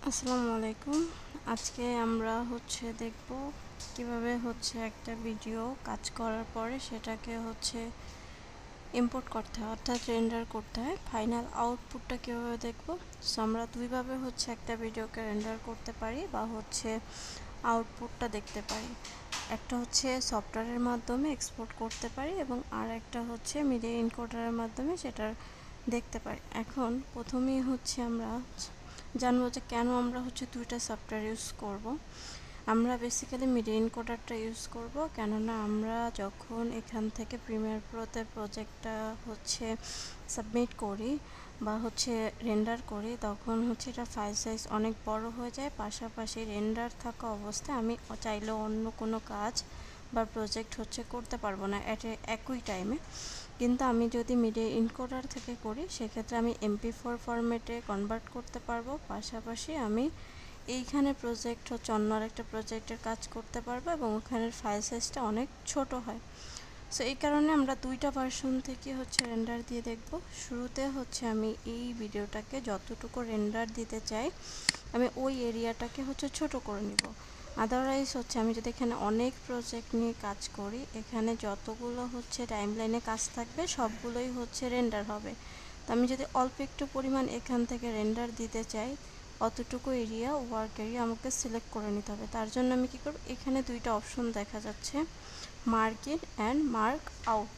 আসসালামু আলাইকুম। আজকে আমরা দেখব কিভাবে একটা ভিডিও কাজ করার পরে সেটাকে ইম্পোর্ট করতে হয়, অর্থাৎ রেন্ডার করতে হয়। ফাইনাল আউটপুটটা কিভাবে দেখব। সো আমরা দুইভাবে একটা ভিডিওকে রেন্ডার করতে পারি বা আউটপুটটা দেখতে পারি। একটা সফটওয়্যারের মাধ্যমে এক্সপোর্ট করতে পারি এবং আর একটা মিডিয়া এনকোডারের মাধ্যমে সেটা দেখতে পারি। এখন প্রথমেই আমরা জানবো যে কেন আমরা দুইটা সফটওয়্যার ইউজ করব। আমরা বেসিক্যালি মিডিয়া এনকোডারটা ইউজ করব, কেননা আমরা যখন এখান থেকে প্রিমিয়ার প্রোতে প্রজেক্টটা সাবমিট করি বা রেন্ডার করি, তখন এটা ফাইল সাইজ অনেক বড় হয়ে যায়। পাশাপাশি রেন্ডার থাকা অবস্থায় আমি চাইলে অন্য কোনো কাজ বা প্রজেক্ট করতে পারবো না একই টাইমে। কিন্তু আমি যদি মিডিয়া এনকোডার থেকে করি সেক্ষেত্রে আমি MP4 ফরম্যাটে কনভার্ট করতে পারবো। পাশাপাশি আমি এইখানে প্রজেক্ট অন্য আরেকটা প্রজেক্টের কাজ করতে পারবো এবং ওখানের ফাইল সাইজটা অনেক ছোট হয়। সো এই কারণে আমরা দুইটা ভার্সন থেকে রেন্ডার দিয়ে দেখব। শুরুতে আমি এই ভিডিওটাকে যতটুকু রেন্ডার দিতে চাই আমি ওই এরিয়াটাকে ছোট করে নিব। আদারওয়াইজ আমি যদি এখানে অনেক প্রজেক্ট নিয়ে কাজ করি, এখানে যতগুলো টাইমলাইনে কাজ থাকবে সবগুলোই রেন্ডার হবে। তো আমি যদি অল্প একটু পরিমাণ এখান থেকে রেন্ডার দিতে চাই, অতটুকু এরিয়া ওয়ার্ক এরিয়া আমাকে সিলেক্ট করে নিতে হবে। তার জন্য আমি কী করব, এখানে দুইটা অপশন দেখা যাচ্ছে, mark in and mark out.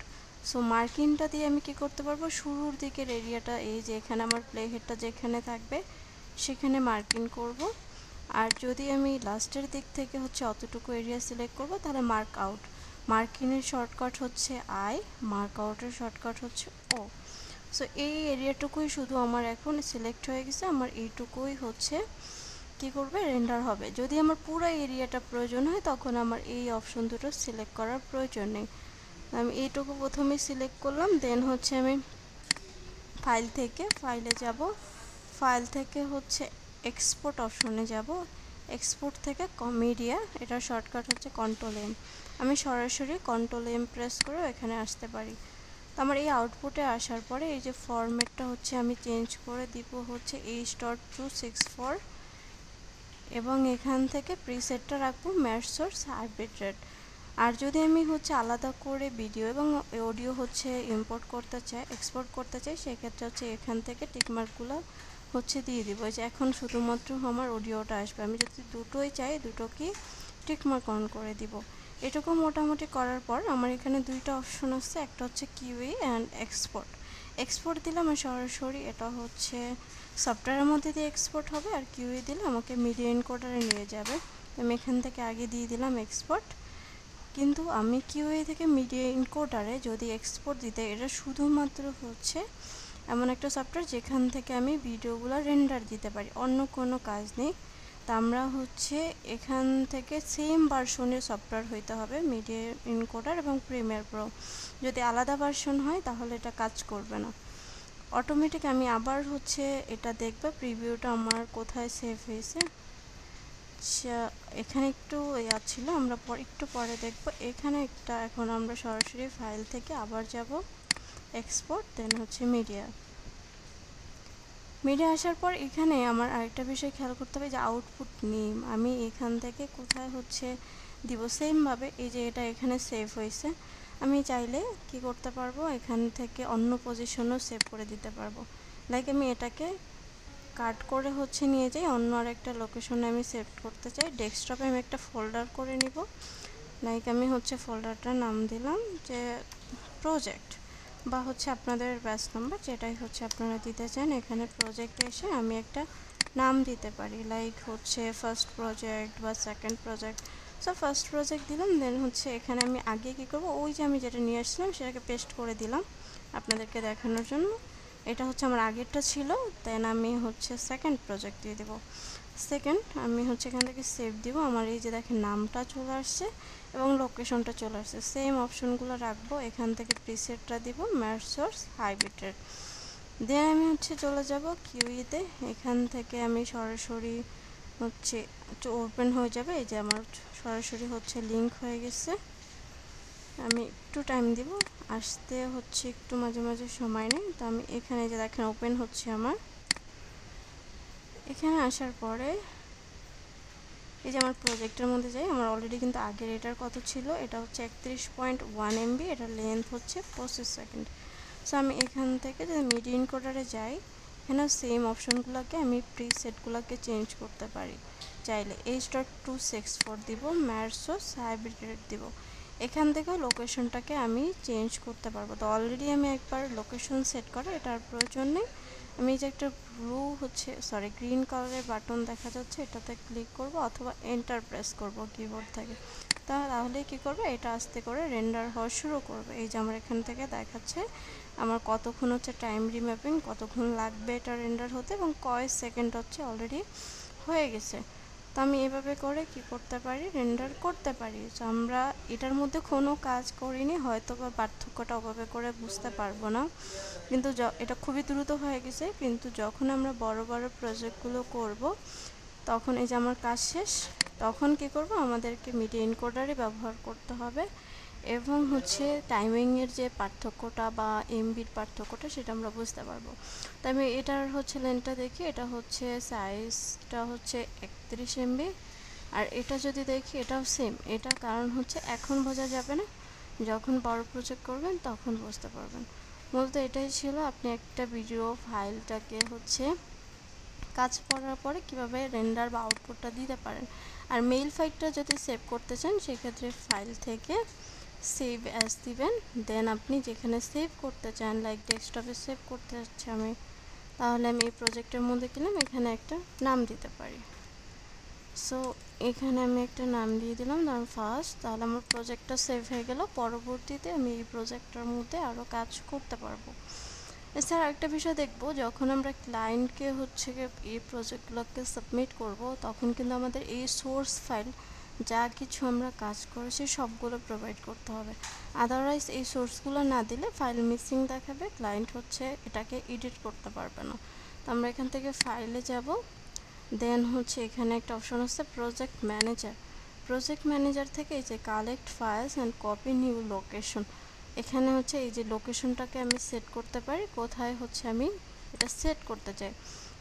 So মার্কিংটা দিয়ে আমি কী করতে পারবো, শুরুর দিকের এরিয়াটা, এই যে এখানে আমার প্লে হেডটা যেখানে থাকবে সেখানে মার্কিং করব। আর যদি আমি লাস্টের দিক থেকে অতটুকু এরিয়া সিলেক্ট করব তাহলে মার্ক আউট। মার্কিংয়ের শর্টকাট আই, মার্ক আউটের শর্টকাট ও। সো এই এরিয়াটুকুই শুধু আমার এখন সিলেক্ট হয়ে গেছে, আমার এইটুকুই কি করবে, রেন্ডার হবে। যদি আমার পুরো এরিয়াটা প্রয়োজন হয় তখন আমার এই অপশন দুটো সিলেক্ট করার প্রয়োজন নেই। আমি এইটুকু প্রথমে সিলেক্ট করলাম, দেন আমি ফাইলে যাব, ফাইল থেকে এক্সপোর্ট অপশনে যাব, এক্সপোর্ট থেকে মিডিয়া, এটা শর্টকাট কন্ট্রোল এম। আমি সরাসরি কন্ট্রোল এম প্রেস করে এখানে আসতে পারি। তো আমার এই আউটপুটে আসার পরে এই যে ফরম্যাটটা আমি চেঞ্জ করে দিব H.264 এবং এখান থেকে প্রিসেটটা রাখবো ম্যাচ সোর্স হাইব্রিড রেট। আর যদি আমি আলাদা করে ভিডিও এবং অডিও ইম্পোর্ট করতে চাই, এক্সপোর্ট করতে চাই, সেক্ষেত্রে এখান থেকে টিকমার্কগুলো দিয়ে দিব। যে এখন শুধুমাত্র আমার অডিওটা আসবে। আমি যদি দুটোই চাই দুটোকে টিকমার্ক অন করে দিব। এটুকু মোটামুটি করার পর আমার এখানে দুইটা অপশন আছে, একটা কিউই অ্যান্ড এক্সপোর্ট। এক্সপোর্ট দিলে আমার সরাসরি এটা সফটওয়্যারের মধ্যে দিয়ে এক্সপোর্ট হবে, আর কিউই দিলে আমাকে মিডিয়া এনকোডারে নিয়ে যাবে। আমি এখান থেকে আগে দিয়ে দিলাম এক্সপোর্ট। কিন্তু আমি কিউই থেকে মিডিয়া এনকোডারে যদি এক্সপোর্ট দিতে, এটা শুধুমাত্র এমন একটা সফটওয়্যার যেখান থেকে আমি ভিডিওগুলো রেন্ডার দিতে পারি, অন্য কোনো কাজ নেই। তা আমরা এখান থেকে সেম ভার্সনের সফটওয়্যার হইতে হবে, মিডিয়া এনকোডার এবং প্রিমিয়ার প্রো। যদি আলাদা ভার্সন হয় তাহলে এটা কাজ করবে না। অটোমেটিক আমি আবার এটা দেখবে প্রিভিউটা আমার কোথায় সেভ হয়েছে। আচ্ছা, এখানে একটু ছিল, আমরা একটু পরে দেখব। এখানে একটা এখন আমরা সরাসরি ফাইল থেকে আবার যাব এক্সপোর্ট, দেন মিডিয়া। মিডিয়া আসার পর এখানে আমার আরেকটা বিষয় খেয়াল করতে হবে যে আউটপুট নেম আমি এখান থেকে কোথায় দিব। সেমভাবে এই যে এটা এখানে সেভ হয়েছে, আমি চাইলে কি করতে পারবো, এখান থেকে অন্য পজিশনও সেভ করে দিতে পারবো। লাইক আমি এটাকে কাট করে নিয়ে যাই অন্য আরেকটা লোকেশনে আমি সেভ করতে চাই। ডেস্কটপে আমি একটা ফোল্ডার করে নিব। লাইক আমি ফোল্ডারটার নাম দিলাম যে প্রজেক্ট, বা আপনাদের ব্যাচ নাম্বার যেটাই আপনারা দিতে চান। এখানে প্রজেক্টে এসে আমি একটা নাম দিতে পারি, লাইক ফার্স্ট প্রজেক্ট বা second project. So first project দিলাম, দেন এখানে আমি আগে কি করব, ওই যে আমি যেটা নিয়ে আসছিলাম সেটাকে পেস্ট করে দিলাম আপনাদেরকে দেখানোর জন্য। এটা আমার আগেরটা ছিল, দেন আমি সেকেন্ড প্রজেক্ট দিয়ে দেবো। সেকেন্ড আমি এখান থেকে সেভ দিব। আমার এই যে দেখেন নামটা চলে আসছে এবং লোকেশনটা চলে আসছে। সেম অপশনগুলো রাখবো, এখান থেকে প্রিসেটটা দিব ম্যাচ সোর্স হাইব্রিড। দেন আমি চলে যাব কিউইতে। এখান থেকে আমি সরাসরি ওপেন হয়ে যাবে। এই যে আমার সরাসরি লিঙ্ক হয়ে গেছে। আমি একটু টাইম দিব, আসতে একটু মাঝে মাঝে সময় নেই। তো আমি এখানে যে দেখেন ওপেন আমার এখানে আসার পরে এই যে আমার প্রজেক্টের মধ্যে যাই, আমার অলরেডি কিন্তু আগের এটার কত ছিল, এটা হচ্ছে 31.1 MB, এটার লেন্থ হচ্ছে 25 সেকেন্ড। সো আমি এখান থেকে যদি মিডিয়া এনকোডারে যাই, এখানেও সেম অপশনগুলোকে আমি প্রিসেটগুলোকে চেঞ্জ করতে পারি। চাইলে H.264 দিব, ম্যারসোস হাইব্রিড দিব। এখান থেকে লোকেশনটাকে আমি চেঞ্জ করতে পারবো। তো অলরেডি আমি একবার লোকেশন সেট করে এটার প্রয়োজন নেই। আমি যে একটা ব্লু গ্রিন কালারের বাটন দেখা যাচ্ছে, এটাতে ক্লিক করব অথবা এন্টার প্রেস করব কিবোর্ড থেকে। তাহলে কি করবে, এটা আস্তে করে রেন্ডার হওয়া শুরু করবে। এই যে আমার এখান থেকে দেখাচ্ছে আমার কতক্ষণ হচ্ছে টাইম রিম্যাপিং, কতক্ষণ লাগবে এটা রেন্ডার হতে, এবং কয় সেকেন্ড হচ্ছে অলরেডি হয়ে গেছে। তো আমি এভাবে করে কি করতে পারি, রেন্ডার করতে পারি। তো আমরা এটার মধ্যে কোনো কাজ করিনি, হয়তো বা পার্থক্যটা ওভাবে করে বুঝতে পারবো না, কিন্তু এটা খুবই দ্রুত হয়ে গেছে। কিন্তু যখন আমরা বড় বড় প্রজেক্টগুলো করব, তখন এই যে আমার কাজ শেষ, তখন কি করব, আমাদেরকে মিডিয়া এনকোডারই ব্যবহার করতে হবে, এবং হচ্ছে টাইমিংয়ের যে পার্থক্যটা বা এমবির পার্থক্যটা সেটা আমরা বুঝতে পারবো। তো আমি এটার হচ্ছে লেন্থটা দেখি, এটা হচ্ছে সাইজটা হচ্ছে 31 MB, আর এটা যদি দেখি এটাও সেম। এটা কারণ হচ্ছে এখন বোঝা যাবে না, যখন বড় প্রজেক্ট করবেন তখন বুঝতে পারবেন। মূলত এটাই ছিল, আপনি একটা ভিডিও ফাইলটাকে হচ্ছে কাজ করার পরে কিভাবে রেন্ডার বা আউটপুটটা দিতে পারেন। আর মেইল ফাইলটা যদি সেভ করতে চান, সেক্ষেত্রে ফাইল থেকে সেভ অ্যাজ দিবেন, দেন আপনি যেখানে সেভ করতে চান, লাইক ডেস্কটপে সেভ করতে চাচ্ছি আমি, তাহলে আমি এই প্রজেক্টের মধ্যে গেলাম, এখানে একটা নাম দিতে পারি। সো এখানে আমি একটা নাম দিয়ে দিলাম, ধরুন ফার্স্ট। তাহলে আমার প্রজেক্টটা সেভ হয়ে গেল। পরবর্তীতে আমি এই প্রজেক্টটার মধ্যে আরও কাজ করতে পারবো। এছাড়া একটা বিষয় দেখব, যখন আমরা ক্লায়েন্টকে হচ্ছে এই প্রজেক্টগুলোকে সাবমিট করব, তখন কিন্তু আমাদের এই সোর্স ফাইল যা কিছু আমরা কাজ করেছি সবগুলো প্রোভাইড করতে হবে। আদারওয়াইজ এই সোর্সগুলো না দিলে ফাইল মিসিং দেখাবে, ক্লায়েন্ট হচ্ছে এটাকে এডিট করতে পারবে না। তো আমরা এখান থেকে ফাইলে যাব, দেন হচ্ছে এখানে একটা অপশন আছে প্রজেক্ট ম্যানেজার। প্রজেক্ট ম্যানেজার থেকে এই যে collect files and copy new location, এখানে হচ্ছে এই যে লোকেশনটাকে আমি সেট করতে পারি, কোথায় হচ্ছে আমি এটা সেট করতে চাই।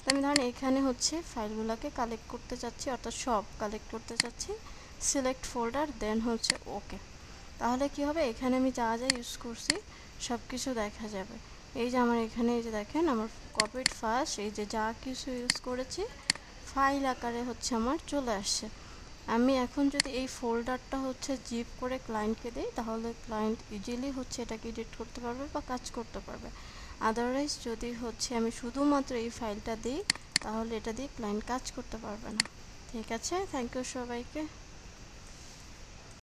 তো আমি ধরেন এখানে হচ্ছে ফাইলগুলোকে কালেক্ট করতে চাচ্ছি, অর্থাৎ সব কালেক্ট করতে চাচ্ছি। সিলেক্ট ফোল্ডার, দেন হচ্ছে ওকে। তাহলে কি হবে, এখানে আমি যা যা ইউজ করছি সব কিছু দেখা যাবে। এই যে আমার এখানে এই যে দেখেন আমার কপিড ফার্স্ট, এই যে যা কিছু ইউজ করেছি ফাইল আকারে হচ্ছে আমার চলে আসছে। আমি এখন যদি এই ফোল্ডারটা হচ্ছে জিপ করে ক্লায়েন্টকে দিই, তাহলে ক্লায়েন্ট ইজিলি হচ্ছে এটাকে এডিট করতে পারবে বা কাজ করতে পারবে। আদারওয়াইজ যদি হচ্ছে আমি শুধুমাত্র এই ফাইলটা দিই, তাহলে এটা দিয়ে ক্লায়েন্ট কাজ করতে পারবে না। ঠিক আছে, থ্যাংক ইউ সবাইকে।